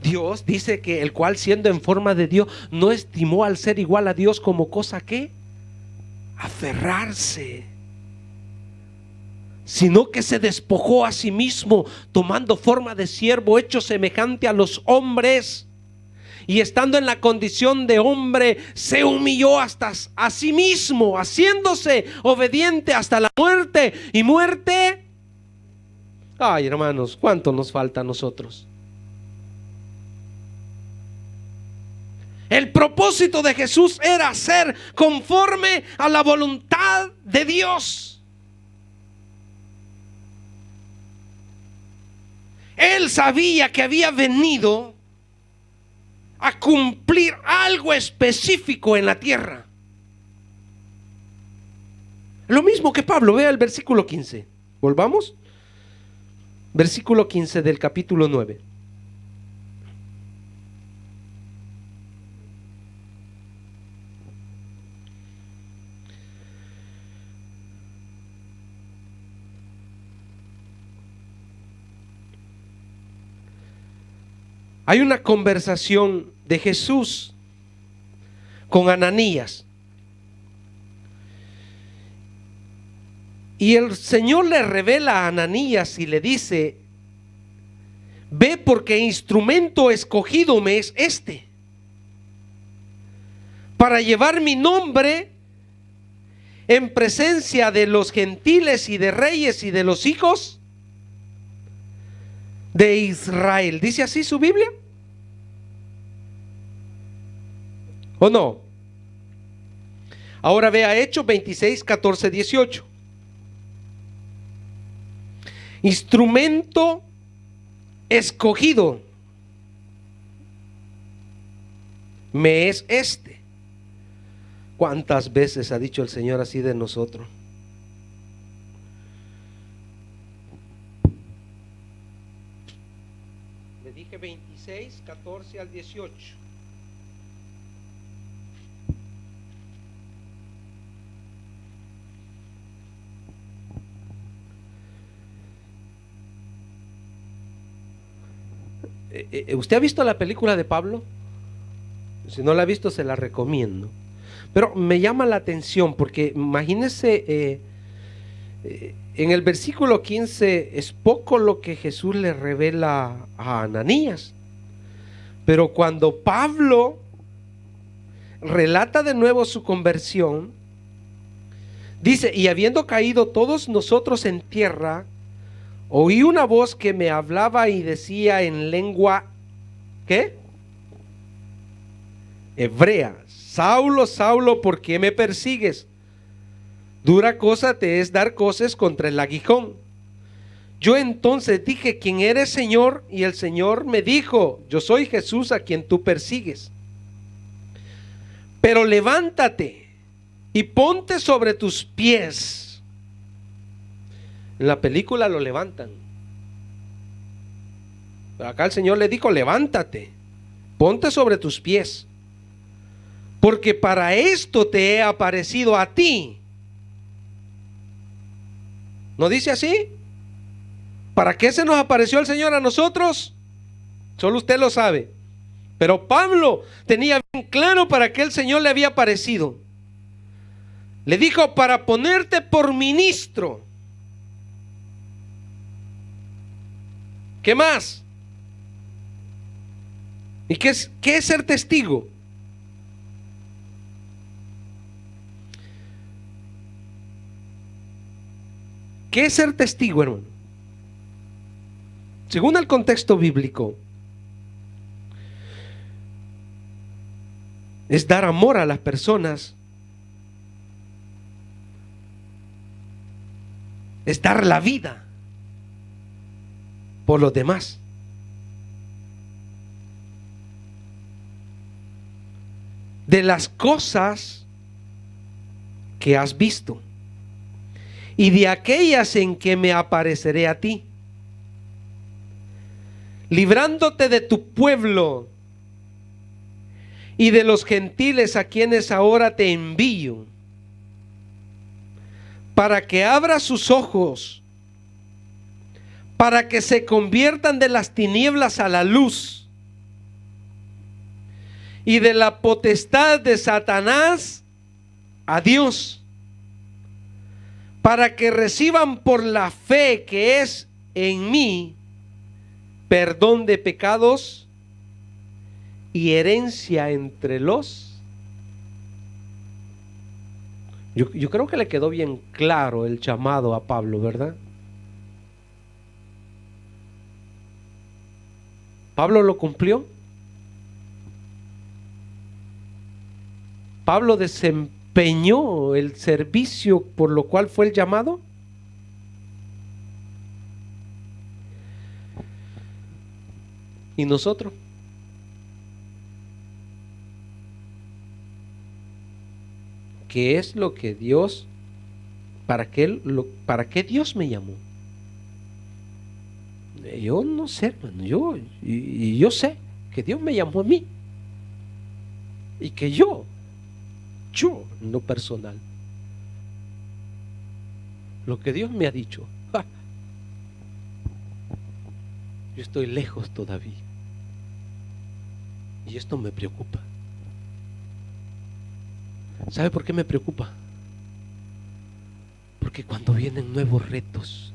Dios dice que el cual, siendo en forma de Dios, no estimó al ser igual a Dios como cosa que aferrarse, sino que se despojó a sí mismo, tomando forma de siervo, hecho semejante a los hombres, y estando en la condición de hombre, se humilló hasta a sí mismo, haciéndose obediente hasta la muerte, y muerte. Ay, hermanos, ¿cuánto nos falta a nosotros? El propósito de Jesús era ser conforme a la voluntad de Dios. Él sabía que había venido a cumplir algo específico en la tierra. Lo mismo que Pablo, vea el versículo 15. Volvamos. Versículo 15 del capítulo 9. Hay una conversación de Jesús con Ananías. Y el Señor le revela a Ananías y le dice: ve, porque instrumento escogido me es este, para llevar mi nombre en presencia de los gentiles y de reyes y de los hijos de Israel. ¿Dice así su Biblia? ¿O no? Ahora vea Hechos 26, 14, 18. Instrumento escogido me es este. ¿Cuántas veces ha dicho el Señor así de nosotros? Le dije 26, 14 al 18. ¿Usted ha visto la película de Pablo? Si no la ha visto, se la recomiendo. Pero me llama la atención porque imagínese, en el versículo 15 es poco lo que Jesús le revela a Ananías. Pero cuando Pablo relata de nuevo su conversión, dice: y habiendo caído todos nosotros en tierra, oí una voz que me hablaba y decía en lengua, ¿qué? Hebrea: Saulo, Saulo, ¿por qué me persigues? Dura cosa te es dar coces contra el aguijón. Yo entonces dije: ¿quién eres, Señor? Y el Señor me dijo: yo soy Jesús a quien tú persigues. Pero levántate y ponte sobre tus pies. En la película lo levantan. Pero acá el Señor le dijo: levántate, ponte sobre tus pies, porque para esto te he aparecido a ti. ¿No dice así? ¿Para qué se nos apareció el Señor a nosotros? Solo usted lo sabe. Pero Pablo tenía bien claro para qué el Señor le había aparecido. Le dijo: para ponerte por ministro. ¿Qué más? ¿Y qué es ser testigo? ¿Qué es ser testigo, hermano? Según el contexto bíblico, es dar amor a las personas, es dar la vida por los demás. De las cosas que has visto y de aquellas en que me apareceré a ti, librándote de tu pueblo y de los gentiles a quienes ahora te envío, para que abras sus ojos, para que se conviertan de las tinieblas a la luz y de la potestad de Satanás a Dios, para que reciban por la fe que es en mí perdón de pecados y herencia entre los. Yo creo que le quedó bien claro el llamado a Pablo, ¿verdad? ¿Pablo lo cumplió? ¿Pablo desempeñó el servicio por lo cual fue el llamado? ¿Y nosotros? ¿Qué es lo que Dios, para qué Dios me llamó? Yo no sé, hermano. Yo sé que Dios me llamó a mí y que yo en lo personal, lo que Dios me ha dicho, yo estoy lejos todavía. Y esto me preocupa. ¿Sabe por qué me preocupa? Porque cuando vienen nuevos retos,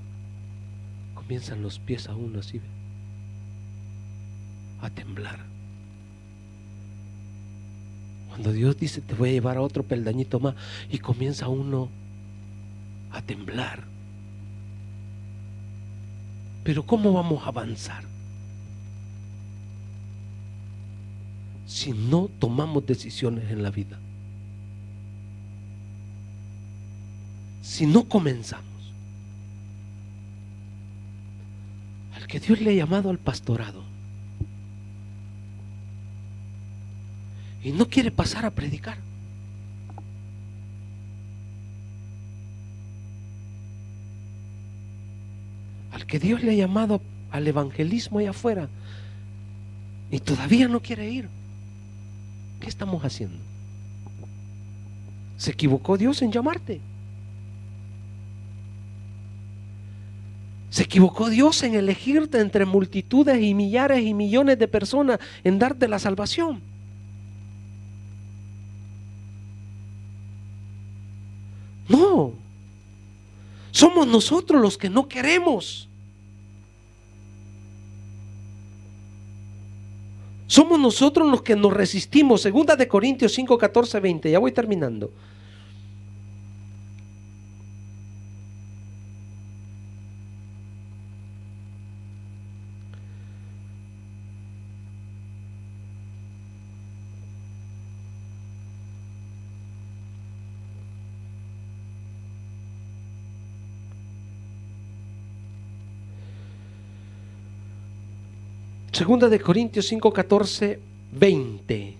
comienzan los pies a uno así, a temblar. Cuando Dios dice te voy a llevar a otro peldañito más, y comienza uno a temblar. Pero ¿cómo vamos a avanzar si no tomamos decisiones en la vida? Si no comenzamos. Al que Dios le ha llamado al pastorado y no quiere pasar a predicar, al que Dios le ha llamado al evangelismo allá afuera y todavía no quiere ir, ¿qué estamos haciendo? ¿Se equivocó Dios en llamarte? ¿Se equivocó Dios en elegirte entre multitudes y millares y millones de personas en darte la salvación? No, somos nosotros los que no queremos. Somos nosotros los que nos resistimos. Segunda de Corintios 5, 14, 20. Ya voy terminando. Segunda de Corintios 5, 14, 20.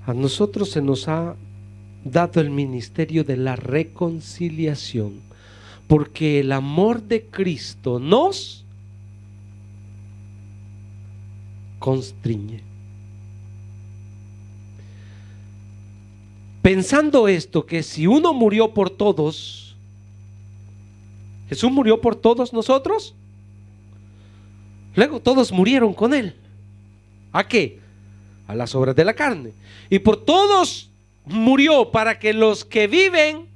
A nosotros se nos ha dado el ministerio de la reconciliación, porque el amor de Cristo nos constriñe. Pensando esto, que si uno murió por todos, Jesús murió por todos nosotros, luego todos murieron con Él. ¿A qué? A las obras de la carne. Y por todos murió para que los que viven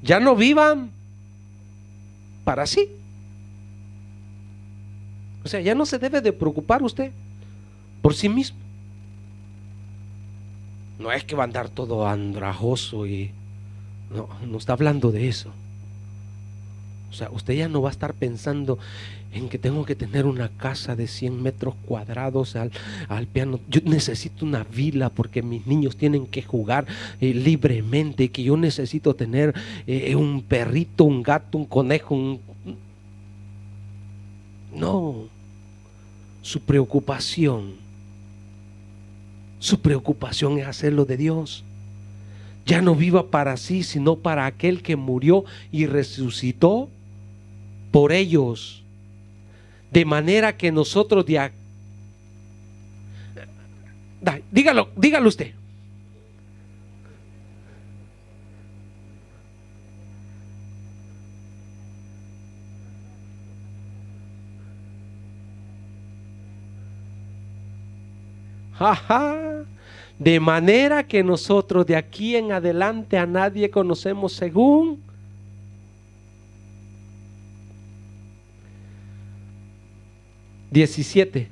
ya no vivan para sí. O sea, ya no se debe de preocupar usted por sí mismo. No es que va a andar todo andrajoso y no está hablando de eso. O sea, usted ya no va a estar pensando en que tengo que tener una casa de 100 metros cuadrados al piano. Yo necesito una vila porque mis niños tienen que jugar libremente, que yo necesito tener un perrito, un gato, un conejo. No, su preocupación es hacerlo de Dios. Ya no viva para sí, sino para aquel que murió y resucitó por ellos. De manera que nosotros dígalo usted. De manera que nosotros de aquí en adelante a nadie conocemos según (17).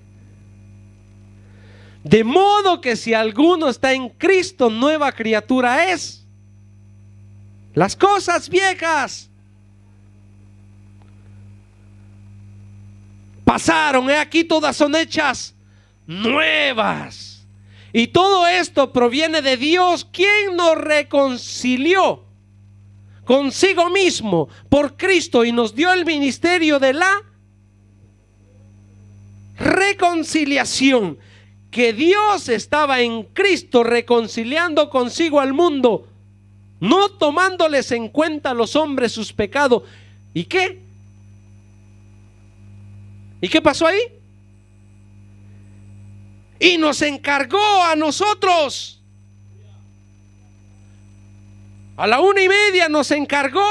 De modo que si alguno está en Cristo, nueva criatura es. Las cosas viejas pasaron, he aquí todas son hechas nuevas. Y todo esto proviene de Dios, quien nos reconcilió consigo mismo por Cristo y nos dio el ministerio de la reconciliación. Que Dios estaba en Cristo reconciliando consigo al mundo, no tomándoles en cuenta a los hombres sus pecados. ¿Y qué? ¿Y qué pasó ahí? Y nos encargó a nosotros. A la 1:30 nos encargó.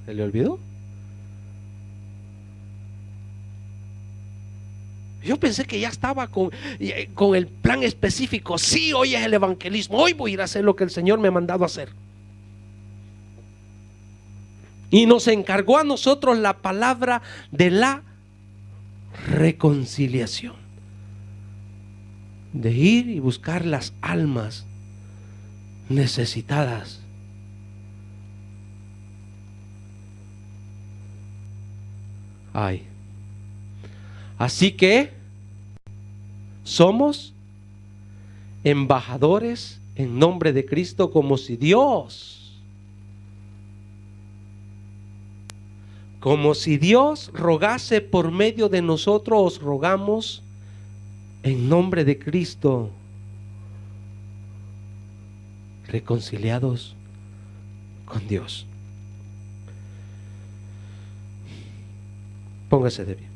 ¿Se le olvidó? Yo pensé que ya estaba con el plan específico. Sí, hoy es el evangelismo. Hoy voy a ir a hacer lo que el Señor me ha mandado a hacer. Y nos encargó a nosotros la palabra de la reconciliación. De ir y buscar las almas necesitadas. Ay. Así que somos embajadores en nombre de Cristo, como si Dios rogase por medio de nosotros. Os rogamos en nombre de Cristo, reconciliados con Dios. Póngase de pie.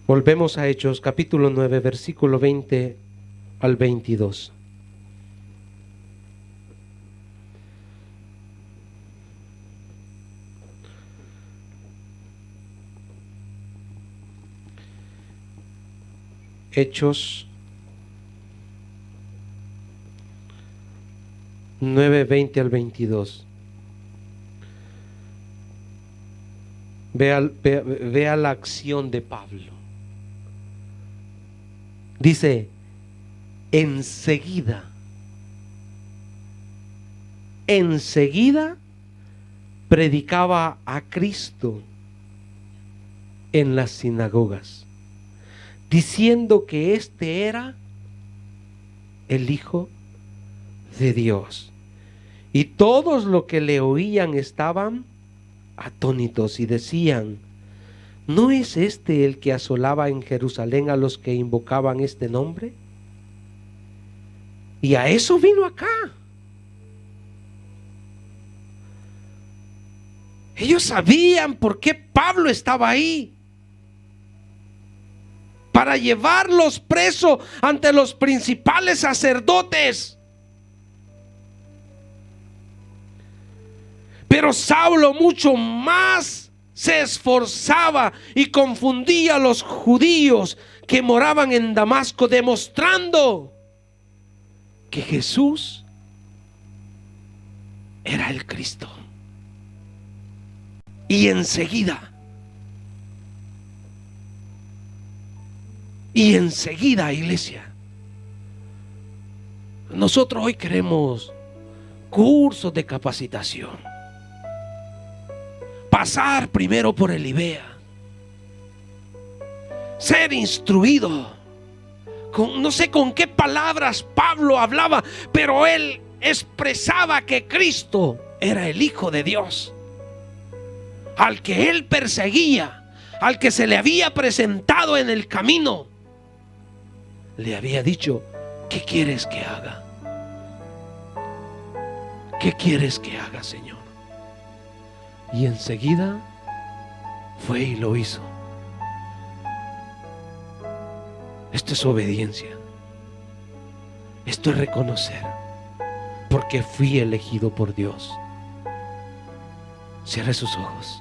Volvemos a Hechos capítulo 9, versículo 20 al 22. Hechos 9, 20 al 22. Vea la acción de Pablo. Dice, enseguida predicaba a Cristo en las sinagogas, diciendo que este era el Hijo de Dios. Y todos los que le oían estaban atónitos y decían, ¿no es este el que asolaba en Jerusalén a los que invocaban este nombre? Y a eso vino acá. Ellos sabían por qué Pablo estaba ahí. Para llevarlos presos ante los principales sacerdotes. Pero Saulo mucho más se esforzaba y confundía a los judíos que moraban en Damasco, demostrando que Jesús era el Cristo. Y enseguida, iglesia, nosotros hoy queremos cursos de capacitación. Pasar primero por el IBEA, ser instruido. No sé con qué palabras Pablo hablaba, pero él expresaba que Cristo era el Hijo de Dios, al que él perseguía, al que se le había presentado en el camino. Le había dicho, ¿qué quieres que haga? ¿Qué quieres que haga, Señor? Y enseguida fue y lo hizo. Esto es obediencia. Esto es reconocer, porque fui elegido por Dios. Cierre sus ojos.